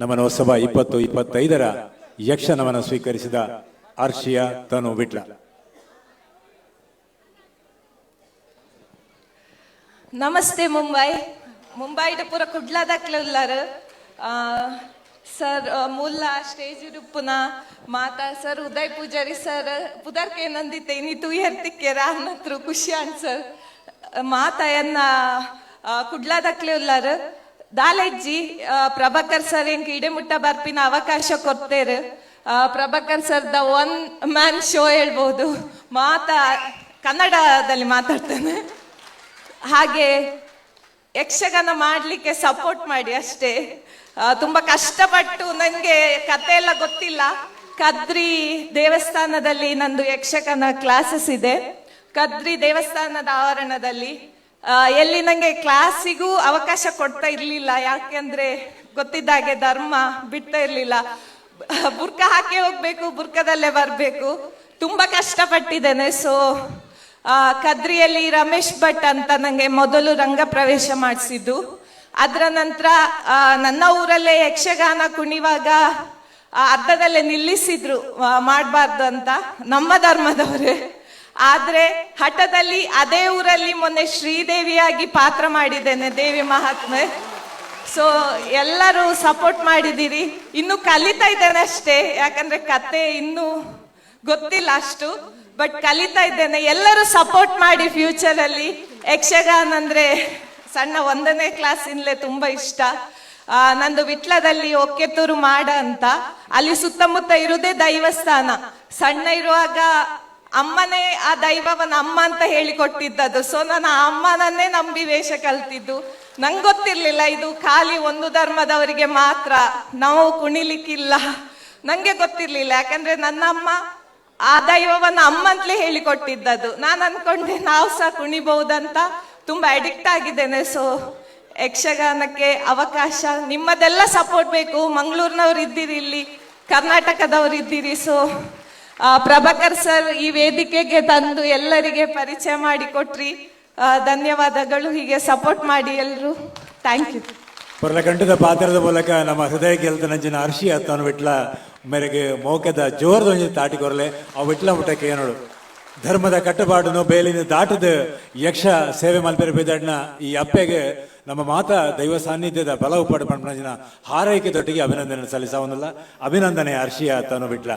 ನಮನೋತ್ಸವ 2025ರ ಯಕ್ಷನಮನ ಸ್ವೀಕರಿಸಿದ ಆರ್ಷಿಯಾ ತನು ವಿಟ್ಲ. ನಮಸ್ತೆ ಮುಂಬೈಡ್ ಪೂರ ಕುಡ್ಲಾದಕ್ಲುಲ್ಲಾರ ಸರ್ ಮುಲ್ಲಾ ಸ್ಟೇಜ್ ಇರುಪ್ಪುನ ಮಾತಾ ಸರ್ ಉದಯ್ ಪೂಜಾರಿ ಸರ್ ಪುದರ್ಕೆ ನಂದಿತೆ ನೀ ತೂ ಎರ್ತಿಕ್ಕೆ ರಾನತ್ರು ಖುಷಿ ಸರ್ ಮಾತಾಯನ್ನ ಕುಡ್ಲಾದಕ್ಲೆ ಉಲ್ಲಾರ ದಾಲೆಜ್ಜಿ ಪ್ರಭಾಕರ್ ಸರ್ ಎಂಕ್ ಇಡೆಮುಟ್ಟ ಬರ್ಪಿನ ಅವಕಾಶ ಕೊಡ್ತೇರು. Prabhakar sir the one man show ಹೇಳ್ಬೋದು. ಕನ್ನಡದಲ್ಲಿ ಮಾತಾಡ್ತೇನೆ. ಹಾಗೆ ಯಕ್ಷಗಾನ ಮಾಡ್ಲಿಕ್ಕೆ ಸಪೋರ್ಟ್ ಮಾಡಿ ಅಷ್ಟೇ. ತುಂಬಾ ಕಷ್ಟಪಟ್ಟು, ನನಗೆ ಕತೆ ಎಲ್ಲ ಗೊತ್ತಿಲ್ಲ. ಕದ್ರಿ ದೇವಸ್ಥಾನದಲ್ಲಿ ನಂದು ಯಕ್ಷಗಾನ ಕ್ಲಾಸಸ್ ಇದೆ. ಕದ್ರಿ ದೇವಸ್ಥಾನದ ಆವರಣದಲ್ಲಿ ಎಲ್ಲಿ ನಂಗೆ ಕ್ಲಾಸಿಗೂ ಅವಕಾಶ ಕೊಡ್ತಾ ಇರ್ಲಿಲ್ಲ. ಯಾಕೆಂದ್ರೆ ಗೊತ್ತಿದ್ದಾಗೆ ಧರ್ಮ ಬಿಡ್ತಾ ಇರ್ಲಿಲ್ಲ. ಬುರ್ಕ ಹಾಕಿ ಹೋಗ್ಬೇಕು, ಬುರ್ಕದಲ್ಲೇ ಬರ್ಬೇಕು. ತುಂಬಾ ಕಷ್ಟಪಟ್ಟಿದ್ದೇನೆ. ಸೊ ಕದ್ರಿಯಲ್ಲಿ ರಮೇಶ್ ಭಟ್ ಅಂತ ನಂಗೆ ಮೊದಲು ರಂಗ ಪ್ರವೇಶ ಮಾಡಿಸಿದ್ದು. ಅದರ ನಂತರ ನನ್ನ ಊರಲ್ಲೇ ಯಕ್ಷಗಾನ ಕುಣಿವಾಗ ಅರ್ಧದಲ್ಲೇ ನಿಲ್ಲಿಸಿದ್ರು, ಮಾಡಬಾರ್ದು ಅಂತ, ನಮ್ಮ ಧರ್ಮದವರೇ. ಆದ್ರೆ ಹಠದಲ್ಲಿ ಅದೇ ಊರಲ್ಲಿ ಮೊನ್ನೆ ಶ್ರೀದೇವಿಯಾಗಿ ಪಾತ್ರ ಮಾಡಿದ್ದೇನೆ, ದೇವಿ ಮಹಾತ್ಮೆ. ಸೊ ಎಲ್ಲರೂ ಸಪೋರ್ಟ್ ಮಾಡಿದ್ದೀರಿ. ಇನ್ನು ಕಲಿತಾ ಇದ್ದೇನೆ ಅಷ್ಟೇ, ಯಾಕಂದ್ರೆ ಕತೆ ಇನ್ನೂ ಗೊತ್ತಿಲ್ಲ ಅಷ್ಟು, ಬಟ್ ಕಲಿತಾ ಇದ್ದೇನೆ. ಎಲ್ಲರೂ ಸಪೋರ್ಟ್ ಮಾಡಿ. ಫ್ಯೂಚರ್ ಅಲ್ಲಿ ಯಕ್ಷಗಾನ ಅಂದ್ರೆ ಸಣ್ಣ 1ನೇ ಕ್ಲಾಸಿಂದಲೇ ತುಂಬಾ ಇಷ್ಟ. ನಂದು ವಿಟ್ಲದಲ್ಲಿ ಒಕ್ಕೆತ್ತೂರು ಮಾಡ ಅಂತ, ಅಲ್ಲಿ ಸುತ್ತಮುತ್ತ ಇರುವುದೇ ದೈವಸ್ಥಾನ. ಸಣ್ಣ ಇರುವಾಗ ಅಮ್ಮನೇ ಆ ದೈವವನ್ನ ಅಮ್ಮ ಅಂತ ಹೇಳಿಕೊಟ್ಟಿದ್ದದು. ಸೊ ನಾನು ಆ ಅಮ್ಮನನ್ನೇ ನಂಬಿ ವೇಷ ಕಲ್ತಿದ್ದು. ನಂಗೆ ಗೊತ್ತಿರ್ಲಿಲ್ಲ ಇದು ಖಾಲಿ ಒಂದು ಧರ್ಮದವರಿಗೆ ಮಾತ್ರ, ನಾವು ಕುಣಿಲಿಕ್ಕಿಲ್ಲ. ನಂಗೆ ಗೊತ್ತಿರ್ಲಿಲ್ಲ, ಯಾಕಂದ್ರೆ ನನ್ನ ಅಮ್ಮ ಆ ದೈವವನ್ನ ಅಮ್ಮ ಅಂತಲೇ ಹೇಳಿಕೊಟ್ಟಿದ್ದದು. ನಾನು ಅನ್ಕೊಂಡೆ ನಾವು ಸಹ ಕುಣಿಬಹುದಂತ. ತುಂಬಾ ಅಡಿಕ್ಟ್ ಆಗಿದ್ದೇನೆ. ಸೊ ಯಕ್ಷಗಾನಕ್ಕೆ ಅವಕಾಶ, ನಿಮ್ಮದೆಲ್ಲ ಸಪೋರ್ಟ್ ಬೇಕು. ಮಂಗಳೂರಿನವ್ರು ಇದ್ದೀರಿ, ಇಲ್ಲಿ ಕರ್ನಾಟಕದವ್ರು ಇದ್ದೀರಿ. ಸೊ ಪ್ರಭಾಕರ್ ಸರ್ ಈ ವೇದಿಕೆಗೆ ತಂದು ಎಲ್ಲರಿಗೆ ಪರಿಚಯ ಮಾಡಿಕೊಟ್ರಿ. ಧನ್ಯವಾದಗಳು. ಹೀಗೆ ಸಪೋರ್ಟ್ ಮಾಡಿ ಎಲ್ಲರೂ. Thank you. ಪೊರ್ಲಕಂಠದ ಪಾತ್ರದ ಮೂಲಕ ನಮ್ಮ ಹೃದಯ ಗೆಲ್ತ ನಂಚಿನ ಆರ್ಷಿಯಾ ತನು ವಿಟ್ಲ ಮೇರೆಗೆ ಮೋಕದ ಜೋರದೊಂದು ತಾಟಿ ಕೊರಲೆ ಆ ವಿಟ್ಲ ಮುಟ್ಟಕ್ಕೆ ಏನೋಡು ಧರ್ಮದ ಕಟ್ಟುಪಾಡನ್ನು ಬೇಲಿನ ದಾಟದ ಯಕ್ಷ ಸೇವೆ ಮಲ್ಪೆರೆ ಬೇದಾಡ್ನ ಈ ಅಪ್ಪೆಗೆ ನಮ್ಮ ಮಾತಾ ದೈವ ಸಾನ್ನಿಧ್ಯದ ಬಲವು ಪಡೆದ ಹಾರೈಕೆ ತೊಟ್ಟಿಗೆ ಅಭಿನಂದನೆ ಸಲ್ಲಿಸವನಲ್ಲ. ಅಭಿನಂದನೆ ಆರ್ಷಿಯಾ ತನು ವಿಟ್ಲ.